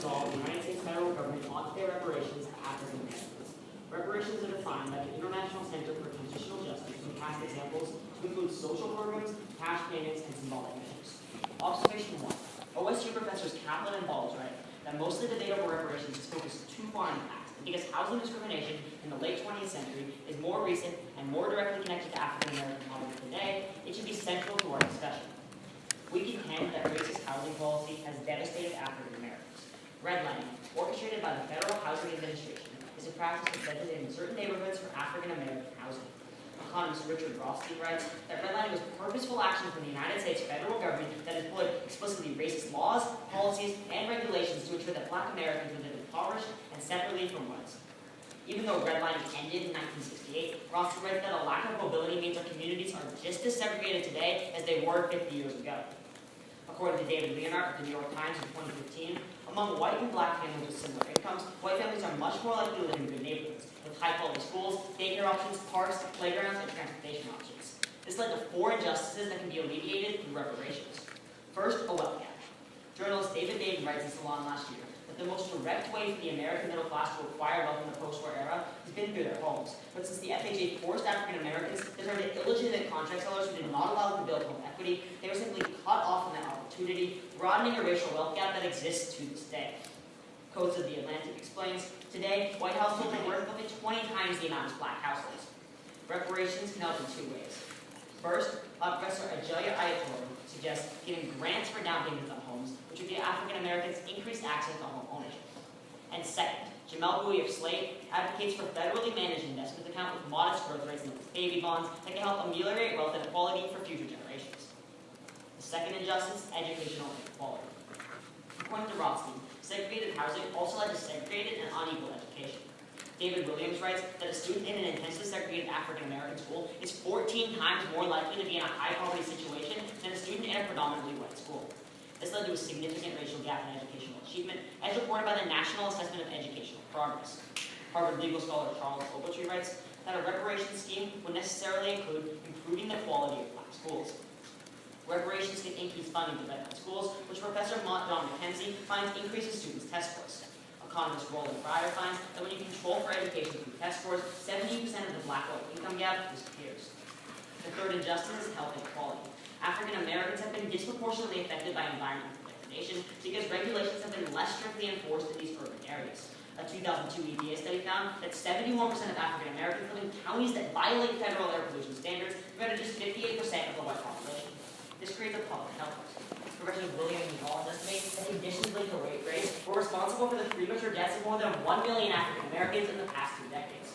resolve the United States federal government ought to pay reparations to African Americans. Reparations are defined by the International Center for Transitional Justice from past examples to include social programs, cash payments, and symbolic measures. Observation 1. OSU professors Kaplan and Ball write that most of the debate over reparations is focused too far in the past, and because housing discrimination in the late 20th century is more recent and more directly connected to African American poverty today, it should be central to our discussion. We contend that racist housing policy has devastated African Americans. Redlining, orchestrated by the Federal Housing Administration, is a practice invented in certain neighborhoods for African American housing. Economist Richard Rothstein writes that redlining was purposeful action from the United States federal government that employed explicitly racist laws, policies, and regulations to ensure that Black Americans would live impoverished and separately from whites. Even though redlining ended in 1968, Rothstein writes that a lack of mobility means our communities are just as segregated today as they were 50 years ago. According to David Leonard of the New York Times in 2015, among white and Black families with similar incomes, white families are much more likely to live in good neighborhoods, with high-quality schools, daycare options, parks, playgrounds, and transportation options. This led to 4 injustices that can be alleviated through reparations. First, a wealth gap. Journalist David David writes in Salon last year that the most direct way for the American middle class to acquire wealth in the post-war era has been through their homes. But since the FHA forced African Americans to turn to illegitimate contract sellers who did not allow them to build home equity, they were simply cut off from that opportunity, broadening a racial wealth gap that exists to this day. Coates of the Atlantic explains, today, white households are worth up to 20 times the amount as Black households. Reparations can help in 2 ways. First, Professor Ajelia Ayatollah suggests giving grants for down payments on homes, which would give African Americans increased access to home ownership. And second, Jamel Bowie of Slate advocates for federally managed investment account with modest growth rates and baby bonds that can help ameliorate wealth inequality for future generations. The second injustice, educational inequality. According to Rothstein, segregated housing also led to segregated and unequal education. David Williams writes that a student in an intensely segregated African American school is 14 times more likely to be in a high poverty situation than a student in a predominantly white school. This led to a significant racial gap in educational achievement, as reported by the National Assessment of Educational Progress. Harvard legal scholar Charles Ogletree writes that a reparations scheme would necessarily include improving the quality of Black schools. Reparations can increase funding to red schools, which Professor John McKenzie finds increases students' test scores. Economist Roland Fryer finds that when you control for education through test scores, 70% of the Black-white income gap disappears. The third injustice is health inequality. African Americans have been disproportionately affected by environmental degradation because regulations have been less strictly enforced in these urban areas. A 2002 EPA study found that 71% of African Americans live in counties that violate federal air pollution standards, compared to just 58% of the white population. This creates a public health risk. Professors William and Walt estimate that conditions linked to race were responsible for the premature deaths of more than 1 million African Americans in the past 2 decades.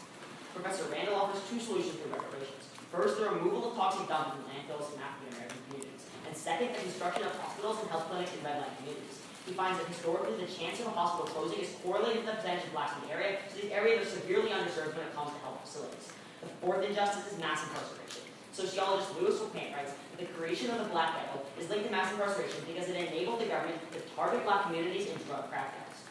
Professor Randall offers 2 solutions for reparations. First, the removal of toxic dumps from landfills in African American communities. And second, the construction of hospitals and health clinics in red-line communities. He finds that historically the chance of a hospital closing is correlated with the percentage of Blacks in the area, so these areas are severely underserved when it comes to health facilities. The fourth injustice is mass incarceration. Sociologist Louis Whitman writes that the creation of the Black Ghetto is linked to mass incarceration because it enabled the government to target Black communities in drug crackdowns.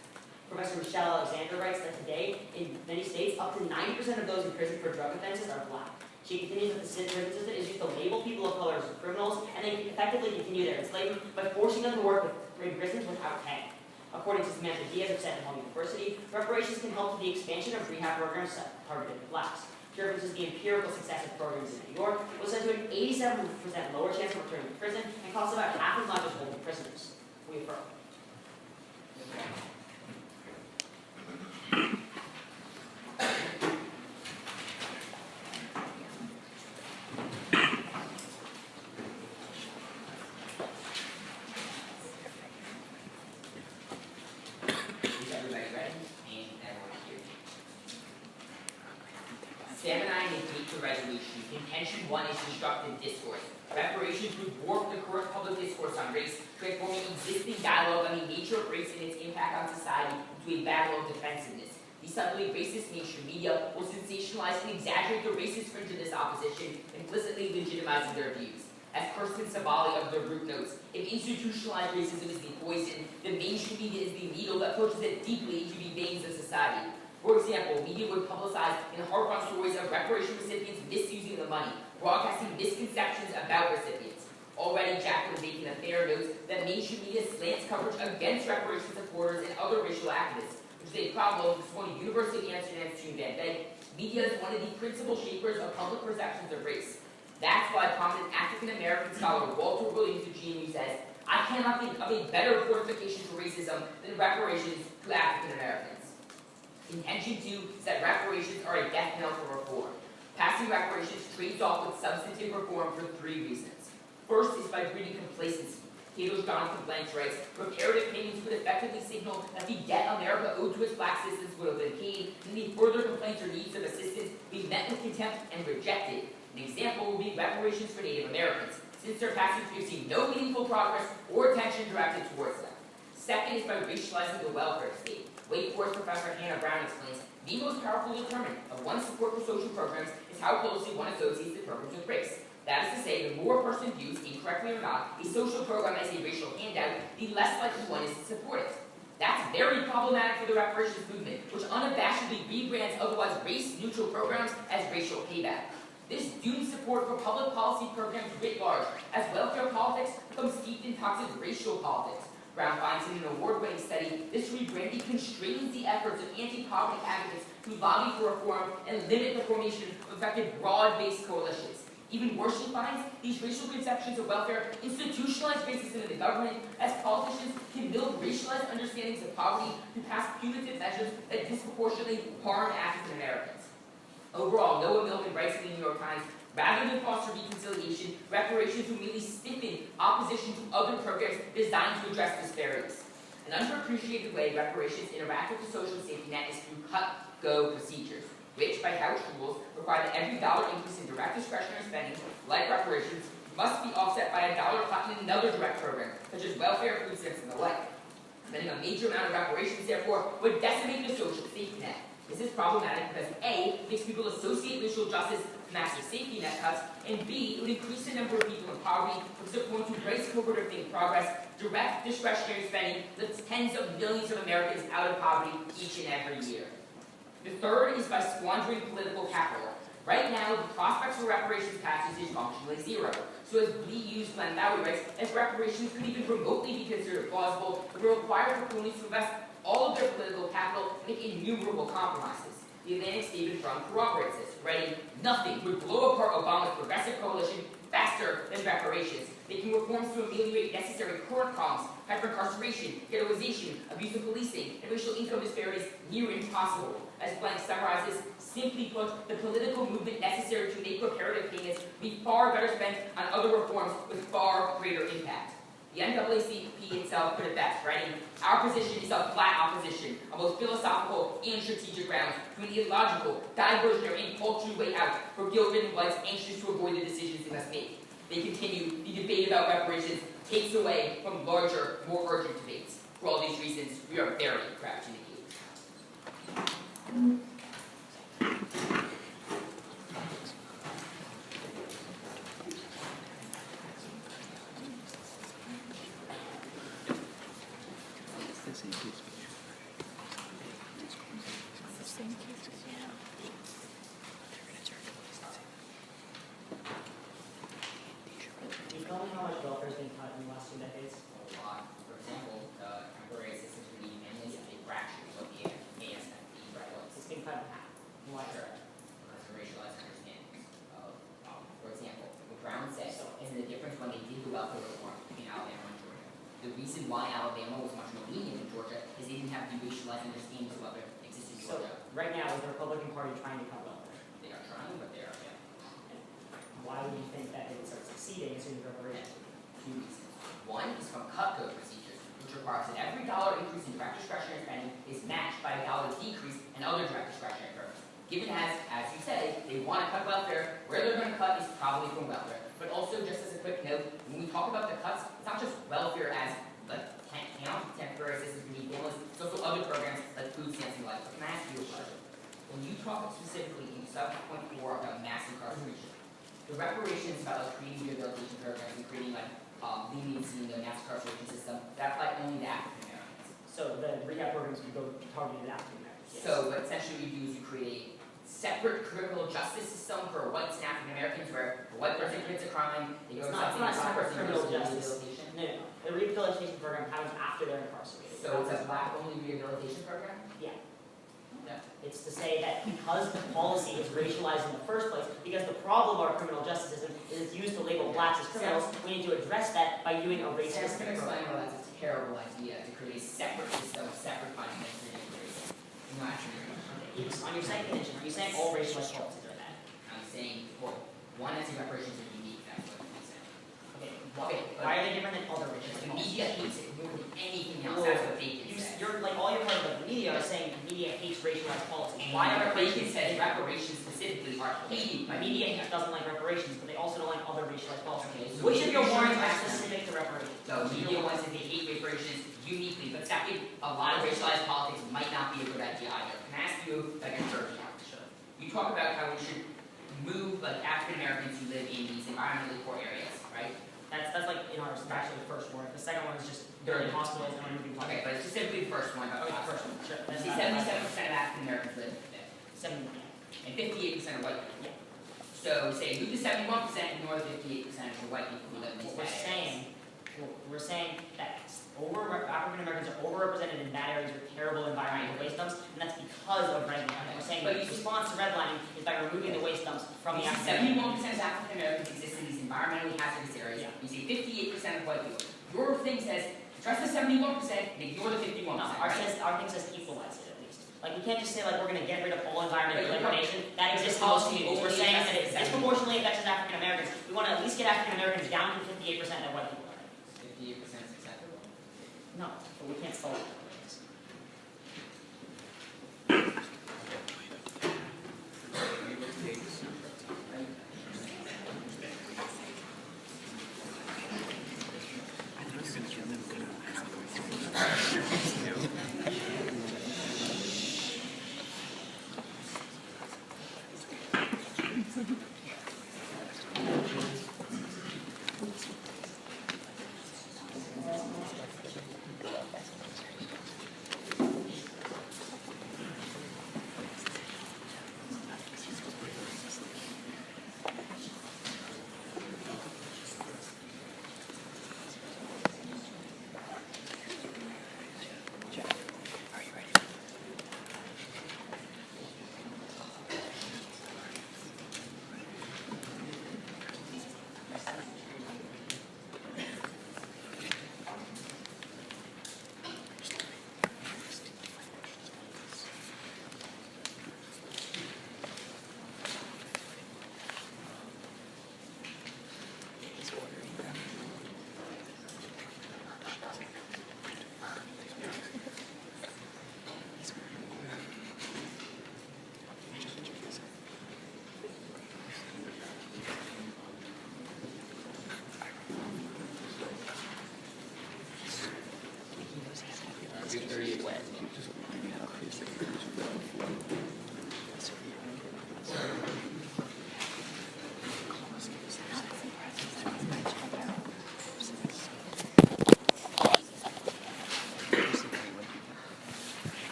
Professor Michelle Alexander writes that today, in many states, up to 90% of those in prison for drug offenses are Black. She continues that the prison system is used to label people of color as criminals, and they effectively continue their enslavement by forcing them to work in prisons without pay. According to Samantha Diaz of Seton Hall University, reparations can help with the expansion of rehab programs targeted at Blacks. She references the empirical success of programs in New York, which led to an 87% lower chance of returning to prison and costs about half as much as holding prisoners. We affirm. Intention 1 is constructive discourse. Reparations would warp the current public discourse on race, transforming existing dialogue on the nature of race and its impact on society into a battle of defensiveness. The subtly racist mainstream media will sensationalize and exaggerate the racist fringe of this opposition, implicitly legitimizing their views. As Kirsten Savali of The Root notes, if institutionalized racism is the poison, the mainstream media is the needle that pushes it deeply into the veins of society. For example, media would publicize and harp on stories of reparation recipients misusing the money, broadcasting misconceptions about recipients. Already, Jacqueline Bacon Affair notes that mainstream media slants coverage against reparations supporters and other racial activists, which is a problem because one of University of Amsterdam's student that media is one of the principal shapers of public perceptions of race. That's why prominent African-American scholar Walter Williams of GMU says, I cannot think of a better fortification for racism than reparations to African-Americans. Intention 2 is that reparations are a death knell for reform. Passing reparations trades off with substantive reform for 3 reasons. First is by breeding complacency. Cato's Jonathan Blanks writes, reparative payments would effectively signal that the debt America owed to its black citizens would have been paid, and any further complaints or needs of assistance be met with contempt and rejected. An example would be reparations for Native Americans. Since their passage, we have seen no meaningful progress or attention directed towards them. Second is by racializing the welfare state. Wake Forest professor Hannah Brown explains, the most powerful determinant of one's support for social programs is how closely one associates the programs with race. That is to say, the more a person views, incorrectly or not, a social program as a racial handout, the less likely one is to support it. That's very problematic for the reparations movement, which unabashedly rebrands otherwise race-neutral programs as racial payback. This dooms support for public policy programs writ large, as welfare politics becomes steeped in toxic racial politics. Brown finds in an award-winning study, this rebranding constrains the efforts of anti-poverty advocates to lobby for reform and limit the formation of effective broad-based coalitions. Even worse, she finds, these racial conceptions of welfare institutionalize racism in the government, as politicians can build racialized understandings of poverty to pass punitive measures that disproportionately harm African Americans. Overall, Noah Millman writes in the New York Times, rather than foster reconciliation, reparations will merely stiffen opposition to other programs designed to address disparities. An underappreciated way reparations interact with the social safety net is through cut-go procedures, which, by House rules, require that every dollar increase in direct discretionary spending, like reparations, must be offset by a dollar cut in another direct program, such as welfare, food stamps, and the like. Spending a major amount of reparations, therefore, would decimate the social safety net. This is problematic because A, it makes people associate racial justice with massive safety net cuts, and B, it would increase the number of people in poverty, which is going to raise cohort progress, direct discretionary spending lifts tens of millions of Americans out of poverty each and every year. The third is by squandering political capital. Right now, the prospects for reparations passage is functionally zero. So as Lee Hughes Glenn Lowry writes, if reparations could even remotely be considered plausible, it would require proponents to invest all of their political capital and make innumerable compromises. The Atlantic Statement Fund corroborates this, writing, nothing would blow apart Obama's progressive coalition faster than reparations, making reforms to ameliorate necessary current problems, hyper-incarceration, ghettoization, abuse of policing, and racial income disparities near impossible. As Blank summarizes, simply put, the political movement necessary to make reparative payments would be far better spent on other reforms with far greater impact. The NAACP itself put it best, writing, our position is a flat opposition on both philosophical and strategic grounds to an illogical, diversionary, and paltry way out for guilt-ridden whites anxious to avoid the decisions they must make. They continue, the debate about reparations takes away from larger, more urgent debates. For all these reasons, we are very proud to indicate. Tell me how much welfare has been cut in the last 2 decades? A lot. For example, temporary assistance for needy families is a fraction of what the ASFP was. It's been cut in half. Why? Sure. Because of racialized understandings of, for example, what Brown says, isn't the difference when they did the welfare reform between Alabama and Georgia. The reason why Alabama was much more lenient than Georgia is they didn't have the racialized understandings of what existed in Georgia. So, right now, is the Republican Party trying to cut welfare? They are trying, but they are, yeah. Why would you think that they would start succeeding as soon as reparations? 2 reasons. One is from cut-code procedures, which requires that every dollar increase in direct discretionary spending is matched by a dollar decrease in other direct discretionary programs. Given as you say, they want to cut welfare, where they're going to cut is probably from welfare. But also, just as a quick note, when we talk about the cuts, it's not just welfare as like temporary assistance for needy families, it's also other programs like food stamps and the like. But can I ask you a question? When you talk specifically in sub-point 4 about mass incarceration, the reparations about like creating rehabilitation programs and creating like leniency in the mass incarceration system, that apply only to African Americans. So the rehab programs would go targeted at African Americans. Yes. So what essentially you do is you create separate criminal justice system for whites and African Americans, where a white person commits a crime, they go to It's not separate criminal justice. rehabilitation. No. The rehabilitation program happens after they're incarcerated. So it's a black-only rehabilitation program? Yeah. No. It's to say that because the policy is racialized in the first place, because the problem of our criminal justice system is used to label blacks as criminals, we need to address that by doing a Sarah's racist gonna explain program. why that's a terrible idea to create a separate system, separate punishment for different races. No, actually, On your second condition, are you saying all racialized policies are bad? I'm saying, well, one that's in reparations are unique, that's what I'm saying. Okay, why are they different than other racialized The policies? media hates it more than anything else, that's what Bacon says. You're like all your part of the media are saying the media hates racialized policies. And Why are Bacon reparations says reparations specifically are hated by media doesn't like reparations, but they also don't like other racialized policies. Okay, so Which of your warrants are media- specific to reparations? So media wants to hate reparations uniquely, but second, a lot of racialized politics might not be a good idea either. Can I ask you like a third one? Sure. You talk about how we should move like African Americans who live in these environmentally poor areas, right? That's like in our actually the first warrant. The second one is just they're in hospitals and we're moving to Okay, but specifically the first one about Okay, the hospitals. first one, sure. You That's see, not- 77% of African Americans live there, 71. and 58% are white people. Yeah. So say move to 71%, ignore the 58% of the white people who live in these What we're bad areas. saying that African Americans are overrepresented in bad areas with terrible environmental waste dumps, and that's because of redlining. We're saying But the you see- response to redlining is by removing the waste dumps from the You see African 71% of African Americans exist in these environmentally hazardous areas. Yeah. You see 58% of white people. Your thing says trust the 71% and ignore the 51%. No, our right? thing says equalize it at least. Like we can't just say like we're going to get rid of all environmental But you degradation. That exists in your most policy communities. We're only saying that addresses it disproportionately affects African Americans. We want to at least get African Americans down to 58% that white people are. 58% is acceptable. No, but we can't solve it.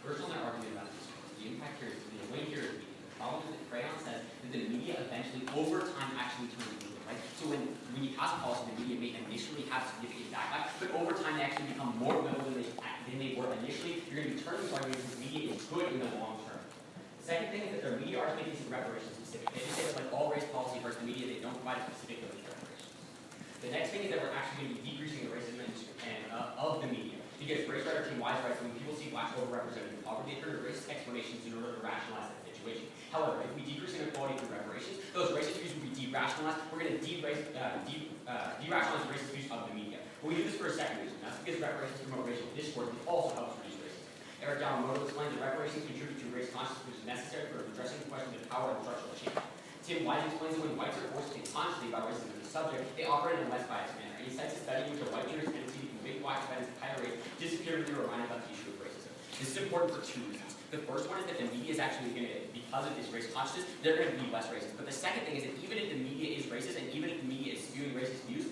First on their argument about this, the impact here is, the way here is the problem is that Crayon says that the media eventually, over time, actually turns legal, right? So when you pass a policy, the media may initially have significant backlash, but over time they actually become more liberal than they were initially. You're going to be turning this argument that the media is good in the long term. The second thing is that their media are making some reparations specific. They just say that like all race policy versus the media, they don't provide specific reparations. The next thing is that we're actually going to be decreasing the racism of the media. Because race writer Tim Wise writes, when people see blacks overrepresented in poverty, they turn to racist explanations in order to rationalize that situation. However, if we decrease inequality through reparations, those racist views will be de-rationalized. We're going to de-rationalize the racist views of the media. But we do this for a second reason. That's because reparations promote racial discourse, which also helps reduce racism. Eric Yamamoto explains that reparations contribute to race consciousness, which is necessary for addressing the question of power and structural change. Tim Wise explains that when whites are forced to think consciously about racism as a subject, they operate in a less biased manner. And he cites a study in which a white leader's tendency to convict black defendants at higher rates disappeared when they were reminded about the issue of racism. This is important for two reasons. The first one is that the media is actually going to, because of this race consciousness, they're going to be less racist. But the second thing is that even if the media is racist, and even if the media is spewing racist views,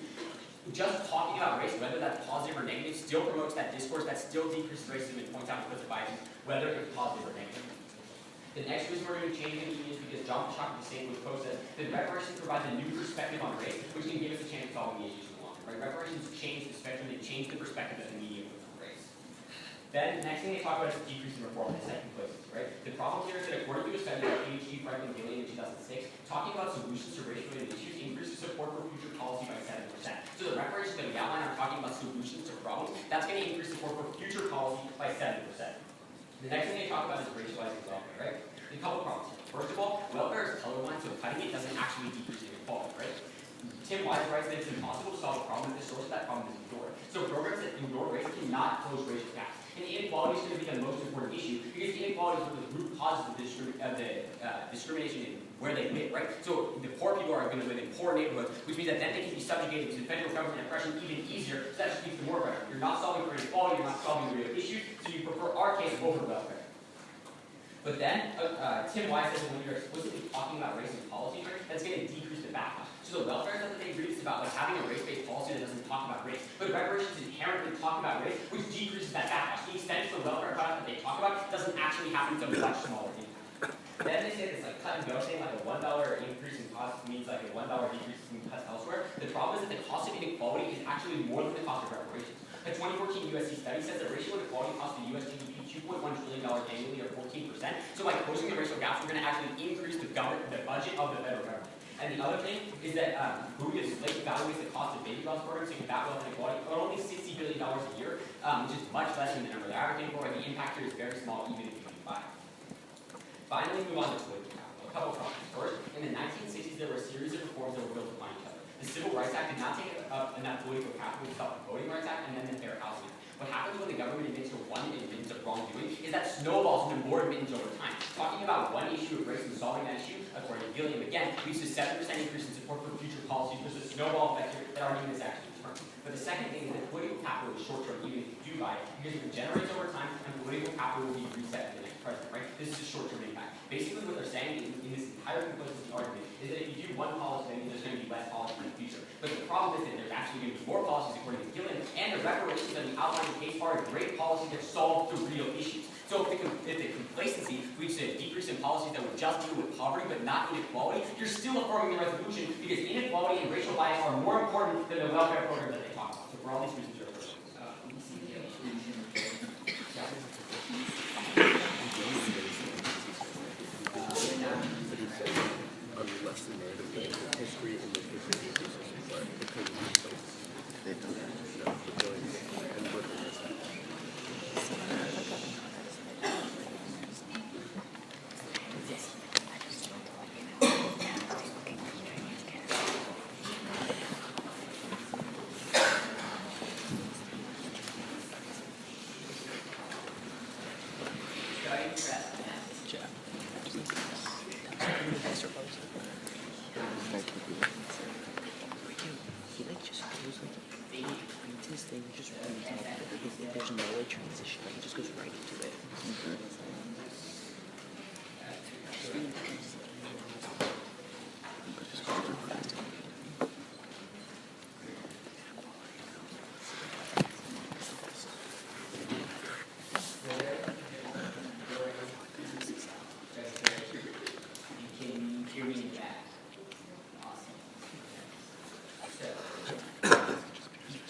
just talking about race, whether that's positive or negative, still promotes that discourse, that still decreases racism and points out implicit biases, whether it's positive or negative. The next reason we're going to change the media is because John Shock the same with Poe says that reparations provides a new perspective on race, which can give us a chance of solving the issues we want. Right? Reparations change the spectrum, they change the perspective that the media puts on race. Then the next thing they talk about is decreasing reform in the second place. Right? The problem here is that according to a study by PhD Franklin Gillian in 2006, talking about solutions to race-related issues increases support for future policy by 7%. So the reparations that we outline are talking about solutions to problems. That's going to increase support for future policy by 7%. The next thing they talk about is racializing welfare, right? A couple problems here. First of all, welfare is colorblind, so cutting it doesn't actually decrease inequality, right? Tim Wise writes that it's impossible to solve a problem if the source of that problem is ignored. So programs that ignore race cannot close racial gaps. And inequality is going to be the most important issue because inequality is one of the root causes of discrimination in where they live, right? So the poor people are going to live in poor neighborhoods, which means that then they can be subjugated to federal government oppression even easier, so that just leads to more oppression. You're not solving for inequality, you're not solving the real issues, so you prefer our case over welfare. But then, Tim Wise says when you're explicitly talking about race and policy, that's going to decrease the backlash. So the welfare is something they read is about like having a race-based policy that doesn't talk about race. But reparations inherently talk about race, which decreases that backlash. The extent to the welfare product that they talk about doesn't actually happen to a much smaller impact. Then they say this like cut and go thing, like a $1 increase in cost means like a $1 decrease in cuts elsewhere. The problem is that the cost of inequality is actually more than the cost of reparations. A 2014 USC study says that racial inequality costs the US GDP $2.1 trillion annually, or 14%. So by closing the racial gaps, we're going to actually increase the budget of the federal government. And the other thing is that Bowie evaluates the cost of baby bonds programs, so you can back wealth inequality, but only $60 billion a year, which is much less than the number they're advocating for, and the impact here is very small, even if you can buy. Finally, move on to political capital. A couple problems. First, in the 1960s, there were a series of reforms that were built upon each other. The Civil Rights Act did not take up enough political capital to stop the Voting Rights Act, and then the Fair Housing Act. What happens when the government admits to one admittance of wrongdoing is that snowballs into more admittance over time. Talking about one issue of race and solving that issue, according to Gilliam, again, leads to 7% increase in support for future policies. There's a snowball effect here that argument is actually true. But the second thing is that political capital is short-term, even if you do buy it, because it generates over time, and political capital will be reset in the next president, right? This is a short-term impact. Basically, what they're saying in this entire complicity argument is that if you do one policy, then there's going to be less policy in the future. But the problem is that there's actually going to be more policies according to Gilliam, and the reparations that we outline in the case are a great policy that solve the real issues. So if the complacency leads to a decrease in policies that would just deal with poverty but not inequality, you're still affirming the resolution because inequality and racial bias are more important than the welfare program that they talk about. So for all these reasons, you're affirming. Unless the narrative history and the history but because of these places, they've done that. No, the Billings and Brooklyn has that. There's no like transition, like, it just goes right into it.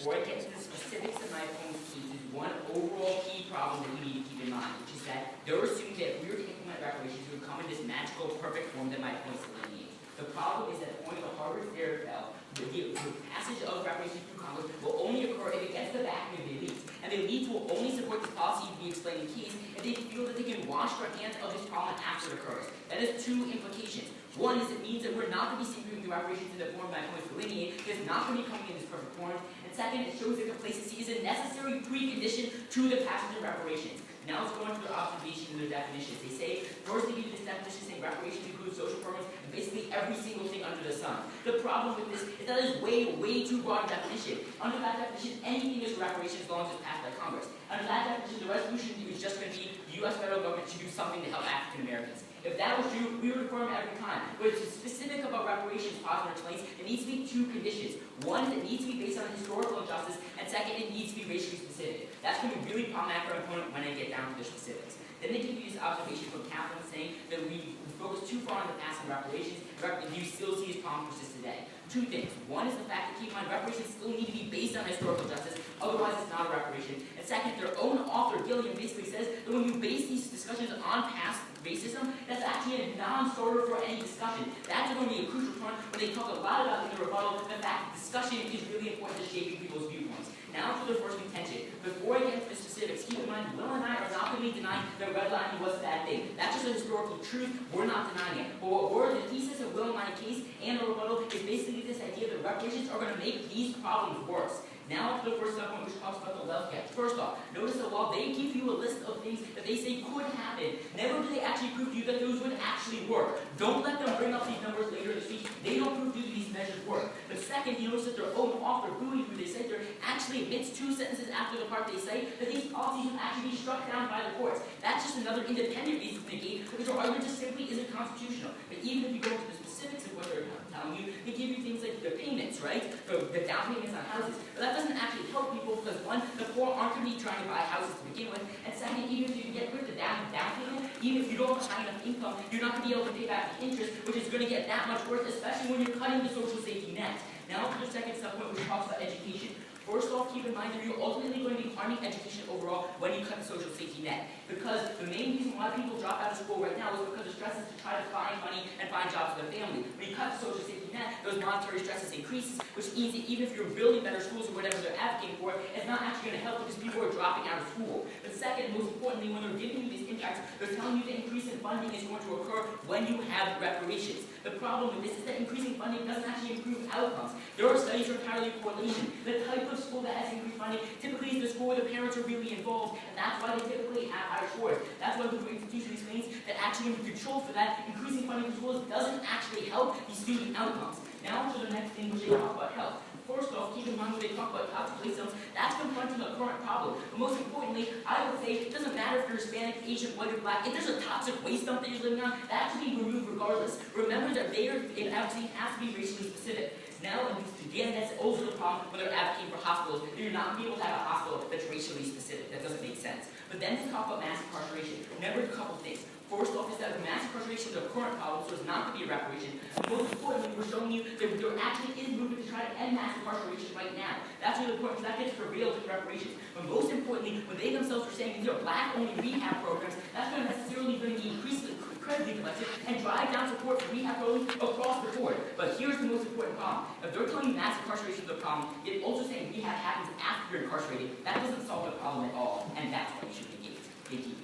Before I get to the specifics of my opponent's case, there's one overall key problem that we need to keep in mind, which is that they're assuming that if we were to implement reparations, it would come in this magical, perfect form that my opponents delineate. The problem is that according to Harvard's Derek Bell, the passage of reparations through Congress will only occur if it gets the backing of the elites. And the elites will only support this policy we explained in case if they feel that they can wash their hands of this problem after it occurs. That has two implications. One is it means that we're not going to be seeking the reparations in the form my opponents delineate. It's not going to be coming in this perfect form. And And second, it shows that complacency is a necessary precondition to the passage of reparations. Now let's go into their observation and their definitions. They say, first they give you this definition saying reparations include social programs and basically every single thing under the sun. The problem with this is that it is way too broad a definition. Under that definition, anything is reparations as long as it's passed by Congress. Under that definition, the resolution is just going to be the U.S. federal government to do something to help African Americans. If that was true, we would affirm every time. But it's specific about reparations, positive explains, it needs to be two conditions. One, it needs to be based on historical injustice, and second, it needs to be racially specific. That's going to be really problematic for an opponent when I get down to the specifics. Then they give you this observation from Kaplan saying that we focus too far on the past and reparations, and you still see these problems persist today. Two things. One is the fact that keep in mind reparations still need to be based on historical justice, otherwise it's not a reparation. And second, their own author, Gilliam, basically says that when you base these discussions on past racism, that's actually a non-starter for any discussion. That's going to be a crucial point when they talk a lot about in the rebuttal the fact that discussion is really important to shaping people's viewpoints. Now to the first contention. Before I get to the specifics, keep in mind, Will and I are not going to be denying that redlining was a bad thing. That's just a historical truth. We're not denying it. But what we're, the thesis of Will and my case and a rebuttal is basically this idea that reparations are going to make these problems worse. Now to the first subpoint, which talks about the wealth gap. First off, notice that while they give you a list of things that they say could happen, never do they actually prove to you that those would actually work. Don't let them bring up these numbers later in the speech. They don't prove to you that these measures work. But second, you notice that their own author, Bowie, who they cite there, actually admits 2 sentences after the part they say that these policies would actually be struck down by the courts. That's just another independent reason to negate because their argument just simply isn't constitutional. But even if you go into the specifics of what they're telling you, they give you things like the payments, right? The down payments on houses. But that doesn't actually help people because one, the poor aren't going to be trying to buy houses to begin with, and second, even if you get rid of the down payment, even if you don't have high enough income, you're not going to be able to pay back the interest, which is going to get that much worse, especially when you're cutting the social safety net. Now for the second subpoint, which talks about education. First off, keep in mind that you're ultimately going to be harming education overall when you cut the social safety net. Because the main reason why people drop out of school right now is because the stress is to try to find money and find jobs for their family. When you cut the social safety net, those monetary stresses increases, which means that even if you're building better schools or whatever they're advocating for, it's not actually going to help because people are dropping out of school. But second, most importantly, when they're giving you these impacts, they're telling you that increase in funding is going to occur when you have reparations. The problem with this is that increasing funding doesn't actually improve outcomes. There are studies for entirely correlation. The type of school that has increased funding typically is the school where the parents are really involved, and that's why they typically have higher scores. That's why the institution explains that actually when you control for that, increasing funding for schools doesn't actually help the student outcomes. Now to the next thing, which they talk about health. First off, keep in mind when they talk about toxic waste zones, that's confronting a current problem. But most importantly, I would say it doesn't matter if you're Hispanic, Asian, white, or black. If there's a toxic waste dump that you're living on, that should be removed regardless. Remember that it actually has to be racially specific. Now, again, that's also the problem when they're advocating for hospitals. You're not going to be able to have a hospital that's racially specific. That doesn't make sense. But then they talk about mass incarceration. Remember a couple things. First off is that mass incarceration is a current problem, so it's not going to be a reparation. But most importantly, we're showing you that there actually is movement to try to end mass incarceration right now. That's really important because that gets for real to reparations. But most importantly, when they themselves are saying these are black-only rehab programs, that's not necessarily going to be incredibly collective and drive down support for rehab programs across the board. But here's the most important problem. If they're telling you mass incarceration is a problem, yet also saying rehab happens after you're incarcerated, that doesn't solve the problem at all, and that's what you should negate. Thank you.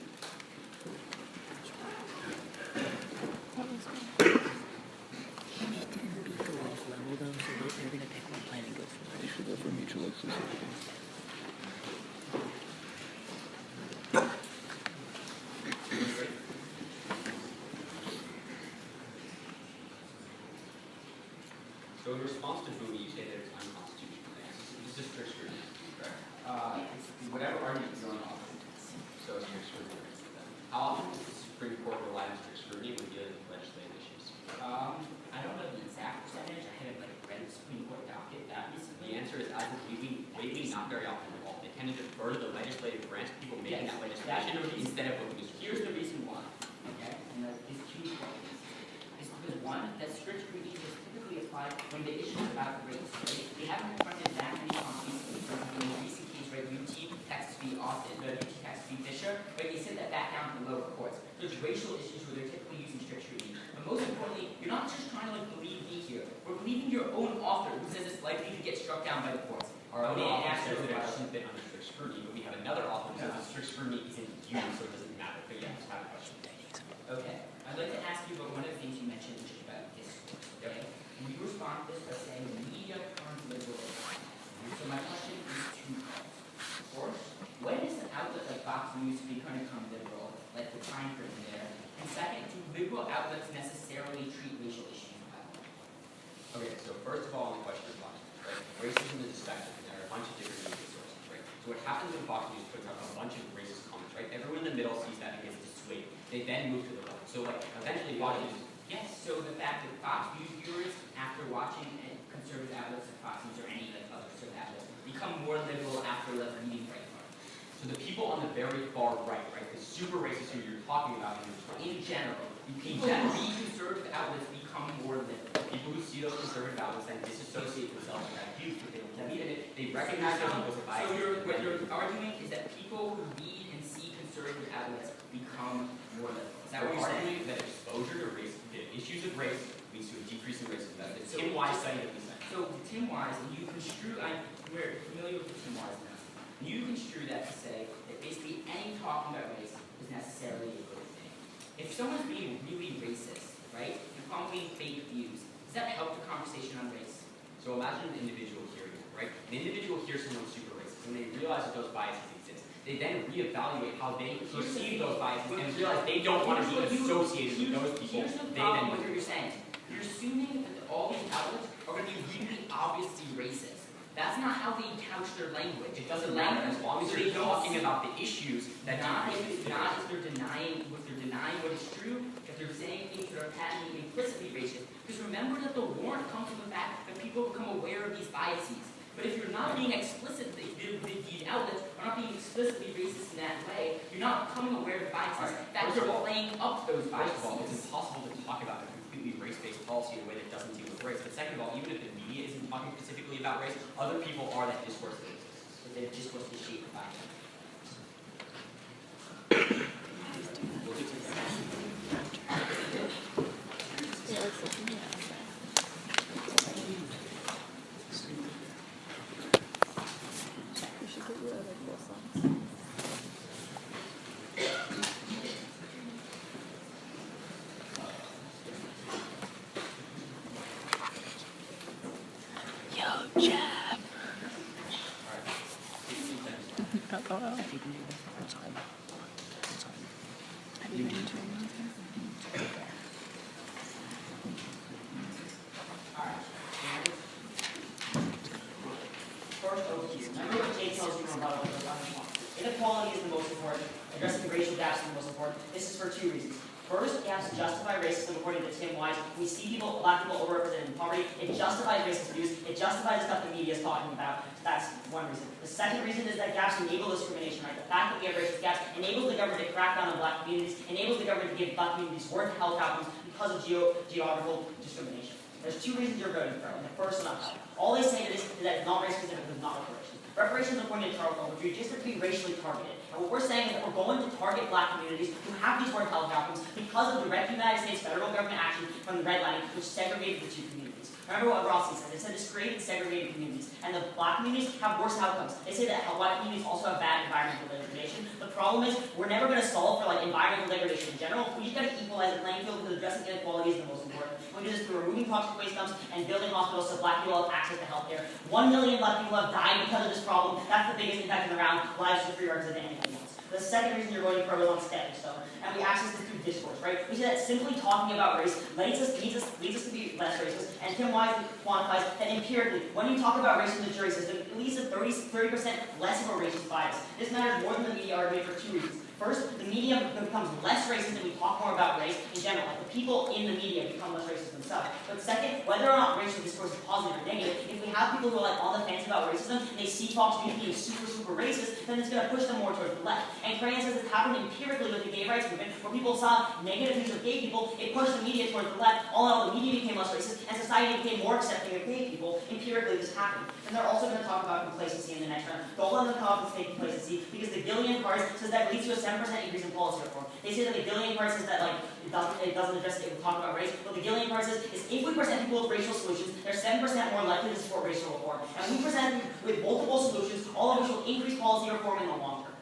So in response to Bowie, you say that it's unconstitutional. This is strict scrutiny, correct? Whatever argument you're going off, so it's strict scrutiny. How often does the Supreme Court rely on strict scrutiny when dealing with legislative issues? I don't know the exact percentage. I haven't read the Supreme Court docket that recently. The answer is as of lately, not very often at all. They tend to defer to the legislative branch, people making that legislation instead of looking at. Here's the reason why. Okay, and that is two points. It's because one, that strict scrutiny is typically applied when the issue is about race. Right? They haven't confronted that many companies. For example, in the recent case, right, UT Texas v. Austin, UT Texas v. Fisher, right, they sent that back down to the lower courts. There's racial issues where they're typically using strict scrutiny. But most importantly, you're not just trying to believe me here. We're believing your own author who says it's likely to get struck down by the courts. Our own author says that it hasn't been under strict scrutiny, but we have another author who says that strict scrutiny isn't used, so it doesn't matter. But yes, I have a question. Okay. I'd like to ask you about one of the things you mentioned, which is about discourse. Okay? You respond to this by saying the media turns liberal. So my question is twofold. First, when is an outlet like Fox News become liberal, like the time frame there? And second, do liberal outlets necessarily treat racial issues well? Okay, so first of all, on the question of Fox News, right? Racism is a spectrum, and there are a bunch of different media sources, right? So what happens when Fox News puts out a bunch of racist comments, right? Everyone in the middle sees that and gets dissuaded. They then move to the left. So like eventually Fox News. Yes, so the fact that Fox News viewers, after watching conservative outlets like Fox News or any like other conservative outlets, become more liberal after like reading Breitbart. So the people on the very far right, the super racist who you're talking about In general, people who read conservative outlets become more liberal. people who see those conservative outlets then disassociate themselves with that view because they don't believe in it. They recognize those implicit biases. So what your argument is that people who read and see conservative outlets become more liberal. Is that what you're saying? That exposure to race, the issues of race, leads to a decrease in racism. That's the So- Tim Wise study that we sent. So Tim Wise, and you construe, we're familiar with the Tim Wise analysis. You construe that to say that basically any talking about race is necessarily a good thing. If someone's being really racist, right, and promulgating fake views, does that help the conversation on race? So imagine an individual hearing it, right? An individual hears someone super racist and they realize that those biases exist. They then reevaluate how they perceive those biases and realize they don't want to be associated with those people. Here's the They problem then with what you're saying. You're assuming that all these outlets are going to be really obviously racist. That's not how they couch their language. It doesn't matter as long as you're talking about the issues that Not decrease. if they're denying what is true, if they're saying things that are patently implicitly racist. Because remember that the warrant comes from the fact that people become aware of these biases. But if you're not being explicit, if the outlets are not being explicitly racist in that way, you're not becoming aware of the biases. That you're playing up those biases. First of all, it's impossible to talk about a completely race-based policy in a way that doesn't deal with race. But second of all, even if the media isn't talking specifically about race, other people are that discourse that exists. But they're just supposed to shape the biases. We'll get to that. Yeah, it's like, yeah. We should get you other cool songs. Yo, Jeff. Alright. 16 seconds. Have you been doing this? I'm sorry. I'm sorry. Have you been doing this? Alright. First overview. Remember what Jay tells you from about inequality is the most important. Addressing racial gaps is the most important. This is for two reasons. First, you have to justify racism according to Tim Wise. We see black people overrepresented in poverty. It justifies racist views. It justifies the stuff the media is talking about. That's one reason. The second reason is that gaps enable discrimination, right? The fact that we have racist gaps enables the government to crack down on black communities, enables the government to give black communities worse health outcomes because of geographical discrimination. There's two reasons you're voting for, and the first one up. All they say to this is that it's not race specific, it's not reparations. Reparations are going to overview just to be racially targeted. And what we're saying is that we're going to target black communities who have these worse health outcomes because of direct United States federal government action from the redlining, which segregated the two communities. Remember what Rossi said. They said this created segregated communities. And the black communities have worse outcomes. They say that white communities also have bad environmental degradation. The problem is we're never going to solve for environmental degradation in general. We just got to equalize the playing field because addressing inequality is the most important. We do this through removing toxic waste dumps and building hospitals so black people have access to health care. 1 million black people have died because of this problem. That's the biggest impact on around lives of free workers than anything else. The second reason you're voting for is on stepping stone. And we access this through discourse, right? We see that simply talking about race leads us to be less racist. And Tim Wise quantifies that empirically, when you talk about race in the jury system, it leads to 30% less of a racist bias. This matters more than the media argument for two reasons. First, the media becomes less racist and we talk more about race in general. Like the people in the media become less racist themselves. But second, whether or not racial discourse is positive or negative, if we have people who are on the fence about racism and they see Fox News being super racist, then it's going to push them more towards the left. And Crayon says it's happened empirically with the gay rights movement, where people saw negative views of gay people, it pushed the media towards the left. All in all, the media became less racist, and society became more accepting of gay people. Empirically, this happened. And they're also going to talk about complacency in the next round. Don't let them come up and say complacency, because the Gillian card says that leads to a 7% increase in policy reform. They say that the Gillian card says that it doesn't address it, we'll talk about race, but the Gillian card says is if we present people with racial solutions, they're 7% more likely to support racial reform. And we present them with multiple solutions, all of which will increase policy reform in the long term.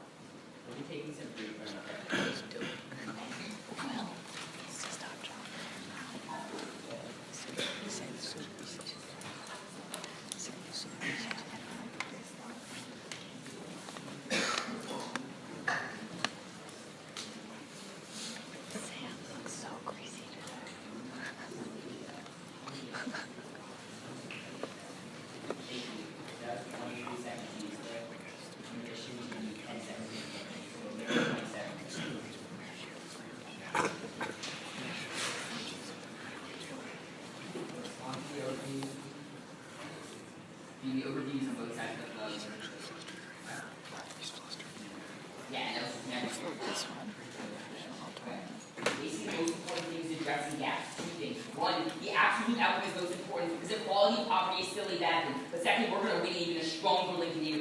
We'll be taking some brief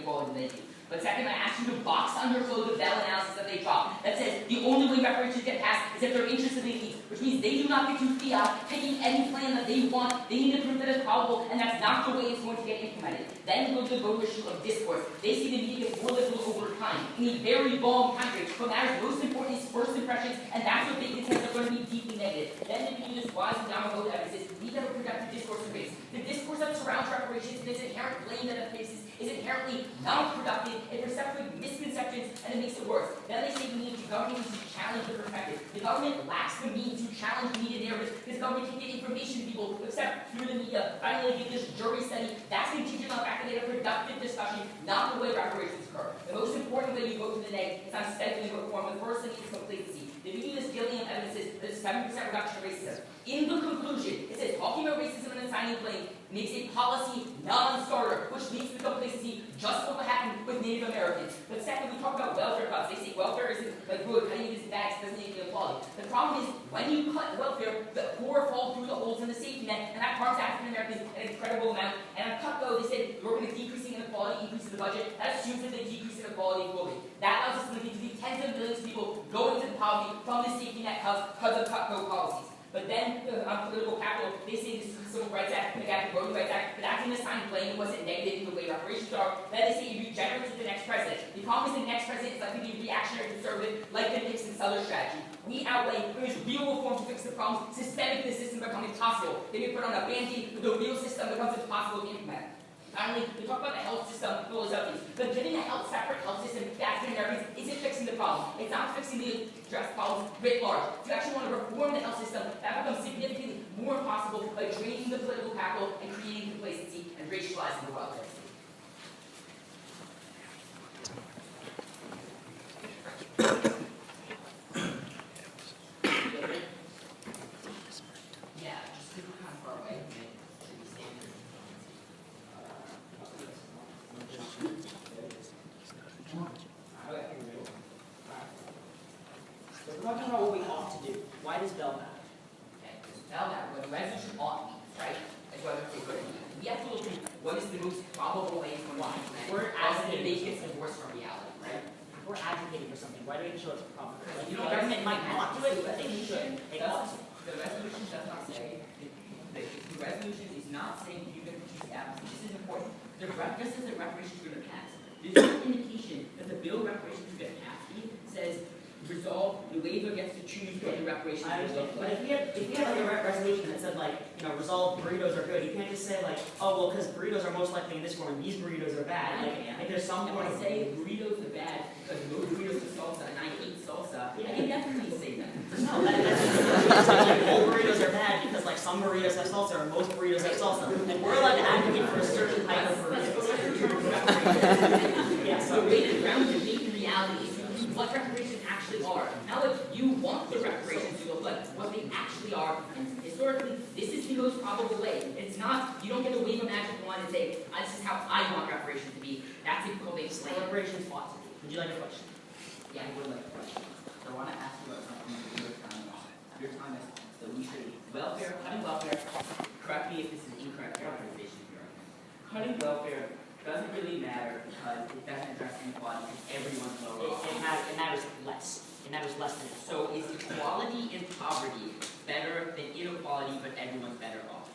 inequality than they do. But second, I ask you to box undergo the Bell analysis that they drop that says the only way reparations get passed is if they're interested in elite, which means they do not get to fiat picking any plan that they want. They need to prove that it's probable, and that's not the way it's going to get implemented. Then go to the voter issue of discourse. They see the media gets more liberal over time in a very long time period. What matters most important is first impressions, and that's what they contend are going to be deeply negative. Then the media just rises down the road evidence. We have a productive discourse in race. The discourse that surrounds reparations and its inherent blame that it faces is inherently non-productive, it perceptually misconceptions, and it makes it worse. Then they say the government needs to challenge the perspective. The government lacks the means to challenge media narratives because the government can get information to people except through the media. Finally, get this jury study. That's contingent on the fact that they have a productive discussion, not the way reparations occur. The most important way you go to the neg is on stifling reform. The first thing is complacency. The media is dealing with evidence that 7% reduction in racism. In the conclusion, it says talking about racism and assigning blame makes a policy non-starter, which leads to complacency, just what happened with Native Americans. But second, we talk about welfare cuts. They say welfare isn't like good, cutting these bags doesn't make inequality. The problem is, when you cut welfare, the poor fall through the holes in the safety net, and that harms African Americans an incredible amount. And on cut though, they said you're going to decreasing inequality, increasing the budget. That assumes that they decrease inequality globally. That allows us to lead to the tens of millions of people going into poverty from the safety net because of cut-go policies. But then, on political capital, they say this Civil Rights Act, the Voting Rights Act, but that's an assigned blame. It wasn't negative in the way reparations are. Then they say it regenerates with the next president. The problem is the next president is likely to be reactionary conservative, like the Nixon Southern strategy. We outlay, there's real reform to fix the problems. Systemic, the system becomes impossible. They may put on a band-aid, but the real system becomes impossible to implement. Finally, we talk about the health system, but giving a separate health system to African Americans isn't fixing the problem. It's not fixing the address problems writ large. If you actually want to reform the health system, that becomes significantly more impossible by draining the political capital and creating complacency and racializing the welfare state. Yeah, just super kind of far away. Should be standard. So we're talking about what we ought to do. Why does Bell matter? Okay, because Bell matter, what the resolution ought means, right? Is whether it's good. We have to look at what is the most probable way to why. We're advocating make it divorced from reality, right? If we're advocating for something, why do we show it's probable? Like, You the know, government might not do it, but they should. They ought to. The resolution does not say, the resolution is not saying you're going to choose advocacy. This is important. Just as the reparations are going to pass, there's no indication that the bill reparations are going to pass says resolve, the waiver gets to choose what the reparations I will understand. look But like. if we had like a resolution that said like, resolve burritos are good, you can't just say like, oh well, because burritos are most likely in this form and these burritos are bad. Like there's some If point I of say burritos are bad because no burritos are salsa and I hate salsa, I can definitely say that. no, that's like all burritos are bad because like some burritos have salsa or most burritos have salsa. And we're allowed to advocate for a certain type of burritos. Yeah, So the way to ground debate in reality is what reparations actually are. Not what you want the reparations to look like, what they actually are. And historically, this is the most probable way. It's not, you don't get to wave a magic wand and say, this is how I want reparations to be. That's a called a slant. reparations ought to be. Would you like a question? Yeah, I would like a question. So I want to ask you about something that your time is the least welfare, cutting welfare, correct me if this is an incorrect characterization here. Cutting welfare doesn't really matter because it doesn't address inequality because everyone's lower off. It matters less. It matters less than So is equality and poverty better than inequality but everyone's better off?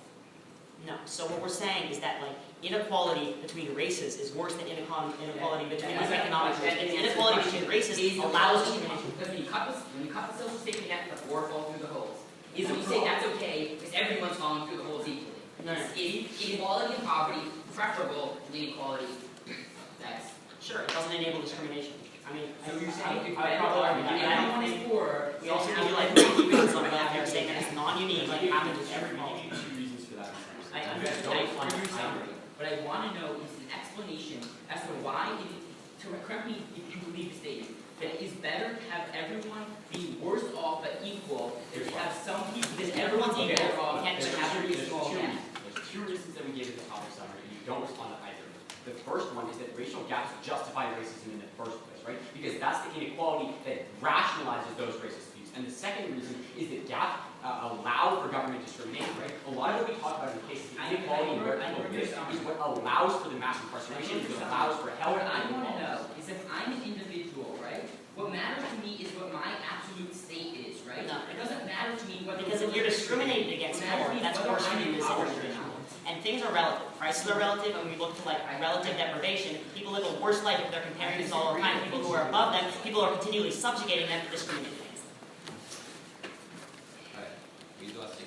No. So what we're saying is that like inequality between races is worse than inequality between economic races. Inequality between races allows discrimination. Because when you cut the social safety net, the poor fall through the holes. Is when you say that's okay because everyone's falling through the holes equally. No. Is inequality and poverty preferable to inequality? That's Sure, it doesn't enable discrimination. I mean, so you're saying if I probably argue that. I don't everyone is think poor, we also give you like reasons on welfare saying that it's non-unique, like happens with every policy. Two reasons for that. I understand what you're saying, but I want to know is an explanation as to why correct me if you believe the statement, that it is better to have everyone be worse off but equal than to have some people that everyone's better off and have a really small gap. There's two reasons that we gave at the top of the summary, and you don't respond to either. The first one is that racial gaps justify racism in the first place, right? Because that's the inequality that rationalizes those racist views. And the second reason is that gaps allow for government discrimination, right? A lot of what we talk about in the case of inequality and where people live is what allows for the mass incarceration, is what allows for health What I want to inequality. know is if I'm an individual, right? What matters to me is what my absolute state is, right? No. It doesn't matter to me what Because if you're discriminated against poor, that's worse for you as an individual. And things are relative. Prices are relative, and we look to like relative deprivation. People live a worse life if they're comparing this all the time. People who are above them, people are continually subjugating them to discriminate against them. Alright, we do have 60.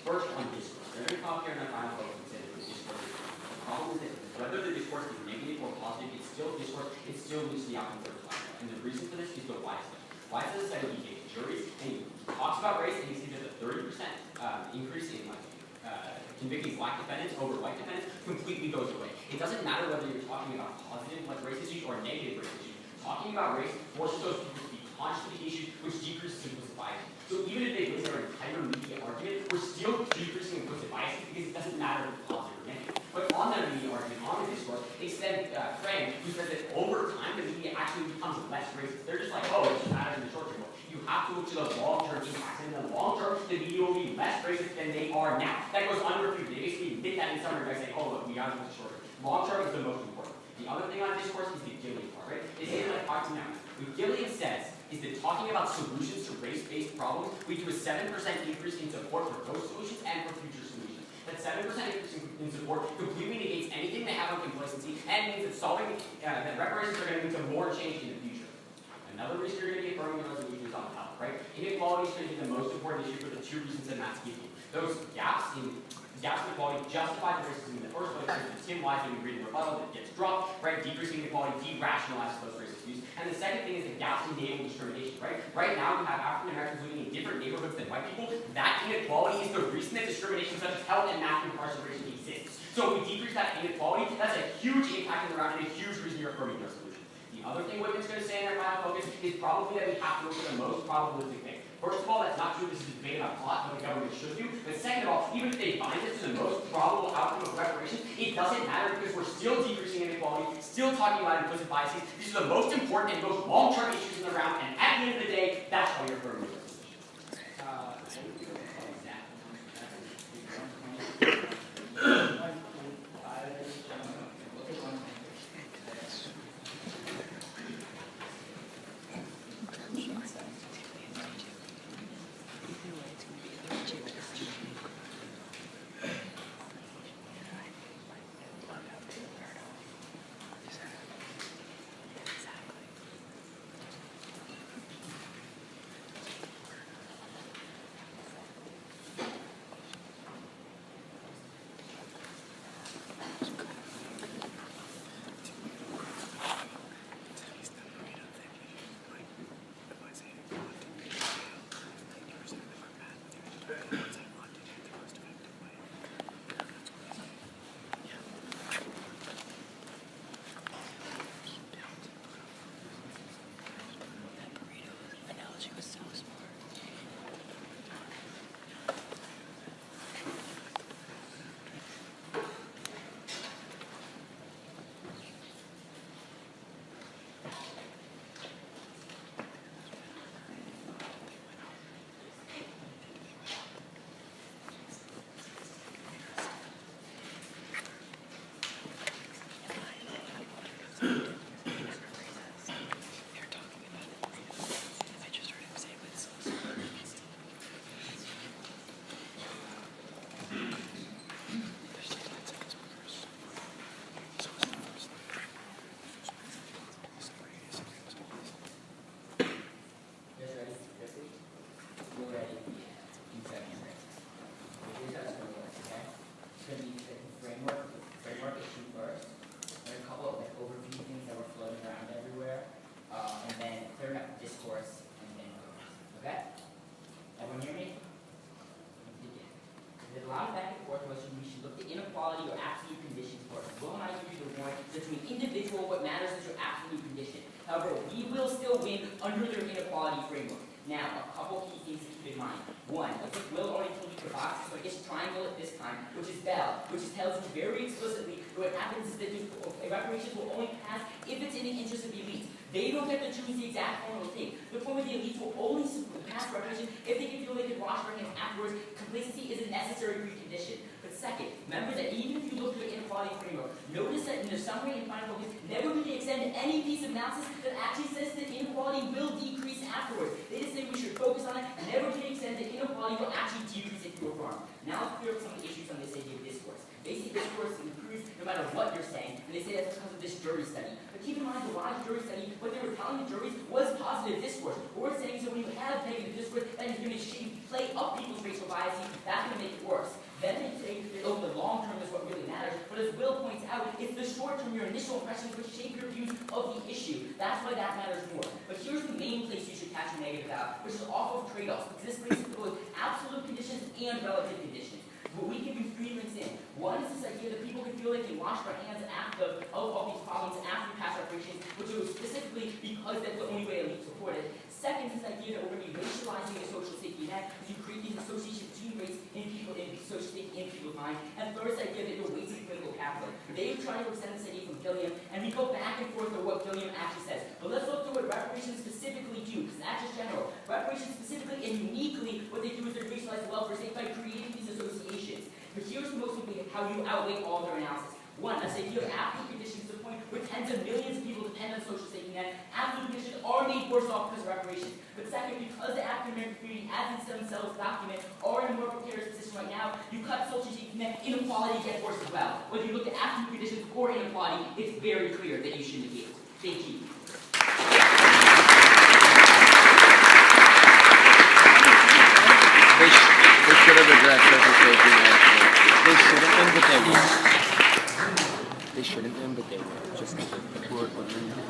First on discourse. They're going to come up here in their final vote and say that the discourse is wrong. The problem is that whether the discourse is negative or positive, it's still discourse, it still leads to the outcome for the final. And the reason for this is the White study. White study said he takes juries and he talks about race and he sees that the 30% increase in convicting black defendants over white defendants completely goes away. It doesn't matter whether you're talking about positive race issues or negative race issues. Talking about race forces those people to be conscious of the issue, which decreases implicit bias. So even if they lose their entire media argument, we're still decreasing implicit bias because it doesn't matter if it's positive or negative. But on their media argument, on the discourse, they said, Frank, who says that over time the media actually becomes less racist. They're just like, oh, it just matters in the short term. You have to look to the long-term impacts. And in the long term, the media will be less racist than they are now. That goes unrefuted. They basically did that in summary by saying, oh, look, we got to look short term. Long term is the most important. The other thing on discourse is the Gillian part, right? It's saying like talking now. What Gillian says is that talking about solutions to race-based problems lead to a 7% increase in support for those solutions and for future solutions. That 7% increase in support completely negates anything they have on complacency and means that that reparations are going to lead to more change in the future. Another reason you're going to be affirming the resolution is on health, right? Inequality is going to be the most important issue for the two reasons that Matt's giving you. Those gaps in inequality justify the racism in the first place, because Tim Wise and we read in rebuttal that gets dropped, right? Decreasing inequality de-rationalizes those racist views. And the second thing is that gaps enable discrimination, right? Right now we have African Americans living in different neighborhoods than white people. That inequality is the reason that discrimination such as health and mass incarceration exists. So if we decrease that inequality, that's a huge impact in the round and a huge reason you're affirming the resolution. The other thing Whitman's going to say in their final focus is probably that we have to look at the most probabilistic thing. First of all, that's not true. This is a debate about plot, what the government should do. But second of all, even if they bind us to the most probable outcome of reparations, it doesn't matter because we're still decreasing inequality, still talking about implicit biases. These are the most important and most long-term issues in the round, and at the end of the day, that's why you're affirming the resolution. a lot of back and forth whether we should look at inequality or absolute conditions first. Will and I give you the warrant that to an individual what matters is your absolute condition. However, we will still win under their inequality framework. Now, a couple key things to keep in mind. One, I think Will already told you the box, so I guess triangle it this time, which is Bell, which tells you very explicitly that what happens is that reparations will only pass if it's in the interest of the elites. They don't get to choose the exact form of thing. The point where the elites will only pass reparations if they can feel they can wash their hands afterwards. Complacency is a necessary precondition. But second, remember that even if you look through the inequality framework, notice that in the summary and final focus, never do they extend any piece of analysis that actually says that inequality will decrease afterwards. They just say we should focus on it, and never do they extend that inequality will actually decrease if you reform. Now let's clear up some of the issues on this idea of discourse. Basic discourse improves no matter what you're saying, and they say that's because of this jury study. But keep in mind, the large jury study, what they were telling the juries was positive discourse. What we're saying is that when you have negative discourse, that is going to play up people's racial biases, that's going to make it worse. Then they say that over the long term is what really matters, but as Will points out, it's the short term, your initial impressions, which shape your views of the issue. That's why that matters more. But here's the main place you should catch a negative out, which is off of trade-offs, because this brings both absolute conditions and relative conditions. But we can do three links in. One is this idea that people can feel they can wash their hands after of all these problems after we pass reparations, which was specifically because that's the only way elites support it. Second is this idea that we're going to be racializing the social safety net as you create these associations between race in people in social safety in people's minds. And third is the idea that you're wasting political capital. They try to extend this idea from Gilliam, and we go back and forth to what Gilliam actually says. But let's look to what reparations specifically do, because that's just general. Reparations specifically and uniquely, what they do is they racialize the welfare state by creating these associations. But here's the most important how you outweigh all their analysis. One, that's the idea of absolute conditions to the point where tens of millions of people depend on social safety net. Absolute conditions are made worse off because of reparations. But second, because the African American community, as it's themselves document, are in a more precarious position right now, you cut social safety net, inequality gets worse as well. Whether you look at absolute conditions or inequality, it's very clear that you should negate it. Thank you. They should have addressed social safety net. They shouldn't have, but they will. They shouldn't have, but they will. Just